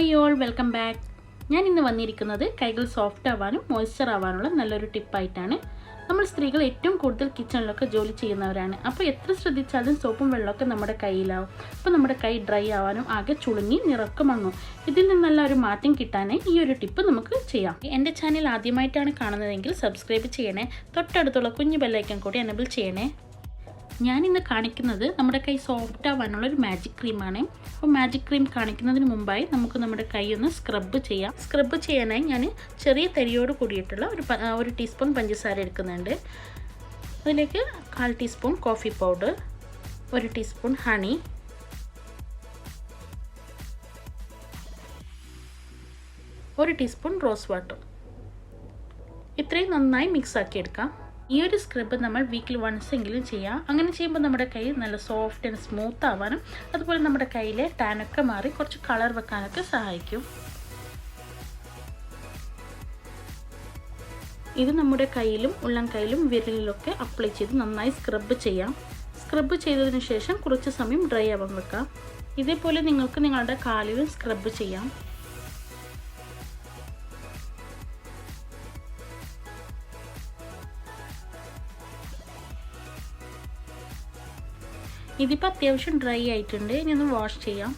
Hi all, welcome back. ഞാൻ ഇന്ന് വന്നിരിക്കുന്നത് കൈകൾ സോഫ്റ്റ് ആവാനും മോയ്സ്ചർ ആവാനുള്ള നല്ലൊരു ടിപ്പായിട്ടാണ്. നമ്മൾ സ്ത്രീകൾ ഏറ്റവും കൂടുതൽ കിച്ചണിലൊക്കെ ജോലി ചെയ്യുന്നവരാണ്. അപ്പോൾ എത്ര ശ്രദ്ധിച്ചാലും സോപ്പും വെള്ളമൊക്കെ നമ്മുടെ കയ്യിലാവും. അപ്പോൾ നമ്മുടെ കൈ ഡ്രൈ ആവാനും ആകെ ചുളുങ്ങി നിറക്കം വന്നു. ഇതിൽ നിന്നല്ല ഒരു മാറ്റം കിട്ടാനായി ഈ ഒരു ടിപ്പ് നമുക്ക് ചെയ്യാം. എൻ്റെ ചാനൽ ആദ്യമായിട്ടാണ് കാണുന്നതെങ്കിൽ സബ്സ്ക്രൈബ് ചെയ്യണേ. തൊട്ടടുത്തുള്ള കുഞ്ഞു ബെല്ലൈക്കൺ കൂടി എനേബിൾ ചെയ്യണേ. ഞാനിന്ന് കാണിക്കുന്നത് നമ്മുടെ കൈ സോഫ്റ്റ് ആവാനുള്ളൊരു മാജിക് ക്രീമാണ്. അപ്പോൾ മാജിക് ക്രീം കാണിക്കുന്നതിന് മുമ്പായി നമുക്ക് നമ്മുടെ കൈ ഒന്ന് സ്ക്രബ് ചെയ്യാം. സ്ക്രബ് ചെയ്യാനായി ഞാൻ ചെറിയ തരിയോട് കൂടിയിട്ടുള്ള ഒരു ടീസ്പൂൺ പഞ്ചസാര എടുക്കുന്നുണ്ട്. അതിലേക്ക് 1/4 teaspoon coffee powder, 1 teaspoon honey, 1 teaspoon rose water, ഇത്രയും നന്നായി മിക്സ് ആക്കി എടുക്കാം. ഈ ഒരു സ്ക്രബ് നമ്മൾ വീക്കിൽ വൺസ് എങ്കിലും ചെയ്യാം. അങ്ങനെ ചെയ്യുമ്പോൾ നമ്മുടെ കൈ നല്ല സോഫ്റ്റ് ആൻഡ് സ്മൂത്ത് ആവാനും അതുപോലെ നമ്മുടെ കയ്യിലെ ടാനൊക്കെ മാറി കുറച്ച് കളർ വെക്കാനൊക്കെ സഹായിക്കും. ഇത് നമ്മുടെ കയ്യിലും ഉള്ളം കയ്യിലും വിരലിലൊക്കെ അപ്ലൈ ചെയ്ത് നന്നായി സ്ക്രബ് ചെയ്യാം. സ്ക്രബ് ചെയ്തതിന് ശേഷം കുറച്ച് സമയം ഡ്രൈ ആവാൻ വെക്കാം. ഇതേപോലെ നിങ്ങൾക്ക് നിങ്ങളുടെ കാലിലും സ്ക്രബ് ചെയ്യാം. ഇതിപ്പോൾ അത്യാവശ്യം ഡ്രൈ ആയിട്ടുണ്ട്. ഇനി ഒന്ന് വാഷ് ചെയ്യാം.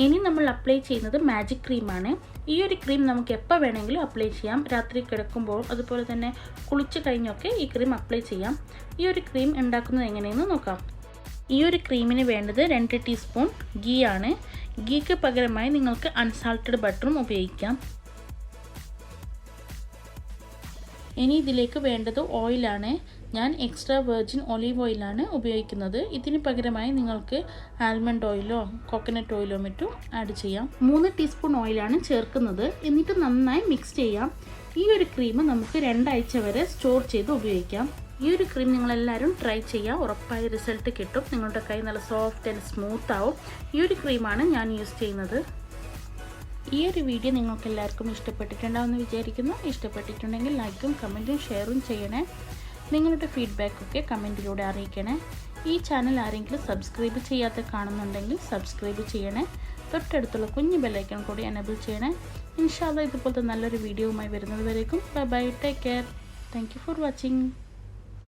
ഇനി നമ്മൾ അപ്ലൈ ചെയ്യുന്നത് മാജിക് ക്രീമാണ്. ഈ ഒരു ക്രീം നമുക്ക് എപ്പോൾ വേണമെങ്കിലും അപ്ലൈ ചെയ്യാം. രാത്രി കിടക്കുമ്പോൾ അതുപോലെ തന്നെ കുളിച്ച് കഴിഞ്ഞൊക്കെ ഈ ക്രീം അപ്ലൈ ചെയ്യാം. ഈ ഒരു ക്രീം ഉണ്ടാക്കുന്നത് എങ്ങനെയെന്ന് നോക്കാം. ഈ ഒരു ക്രീമിന് വേണ്ടത് 2 ടീസ്പൂൺ ഗീ ആണ്. ഗീക്ക് പകരമായി നിങ്ങൾക്ക് അൺസാൾട്ടഡ് ബട്ടറും ഉപയോഗിക്കാം. ഇനി ഇതിലേക്ക് വേണ്ടത് ഓയിലാണ്. ഞാൻ എക്സ്ട്രാ വെർജിൻ ഒലീവ് ഓയിലാണ് ഉപയോഗിക്കുന്നത്. ഇതിന് പകരമായി നിങ്ങൾക്ക് ആൽമണ്ട് ഓയിലോ കോക്കനട്ട് ഓയിലോ മറ്റും ആഡ് ചെയ്യാം. 3 ടീസ്പൂൺ ഓയിലാണ് ചേർക്കുന്നത്. എന്നിട്ട് നന്നായി മിക്സ് ചെയ്യാം. ഈ ഒരു ക്രീം നമുക്ക് 2 ആഴ്ച വരെ സ്റ്റോർ ചെയ്ത് ഉപയോഗിക്കാം. ഈ ഒരു ക്രീം നിങ്ങളെല്ലാവരും ട്രൈ ചെയ്യുക. ഉറപ്പായ റിസൾട്ട് കിട്ടും. നിങ്ങളുടെ കൈ നല്ല സോഫ്റ്റ് ആൻഡ് സ്മൂത്ത് ആവും. ഈ ഒരു ക്രീമാണ് ഞാൻ യൂസ് ചെയ്യുന്നത്. ഈ ഒരു വീഡിയോ നിങ്ങൾക്ക് എല്ലാവർക്കും ഇഷ്ടപ്പെട്ടിട്ടുണ്ടാവുമെന്ന് വിചാരിക്കുന്നു. ഇഷ്ടപ്പെട്ടിട്ടുണ്ടെങ്കിൽ ലൈക്കും കമൻറ്റും ഷെയറും ചെയ്യണേ. നിങ്ങളുടെ ഫീഡ്ബാക്കൊക്കെ കമൻറ്റിലൂടെ അറിയിക്കണേ. ഈ ചാനൽ ആരെങ്കിലും സബ്സ്ക്രൈബ് ചെയ്യാതെ കാണുന്നുണ്ടെങ്കിൽ സബ്സ്ക്രൈബ് ചെയ്യണേ. തൊട്ടടുത്തുള്ള കുഞ്ഞു ബെല്ലൈക്കൺ കൂടി എനേബിൾ ചെയ്യണേ. ഇൻഷാ അല്ലാഹ് ഇതുപോലത്തെ നല്ലൊരു വീഡിയോയുമായി വരുന്നത് വരേക്കും bye bye, take care. Thank you for watching.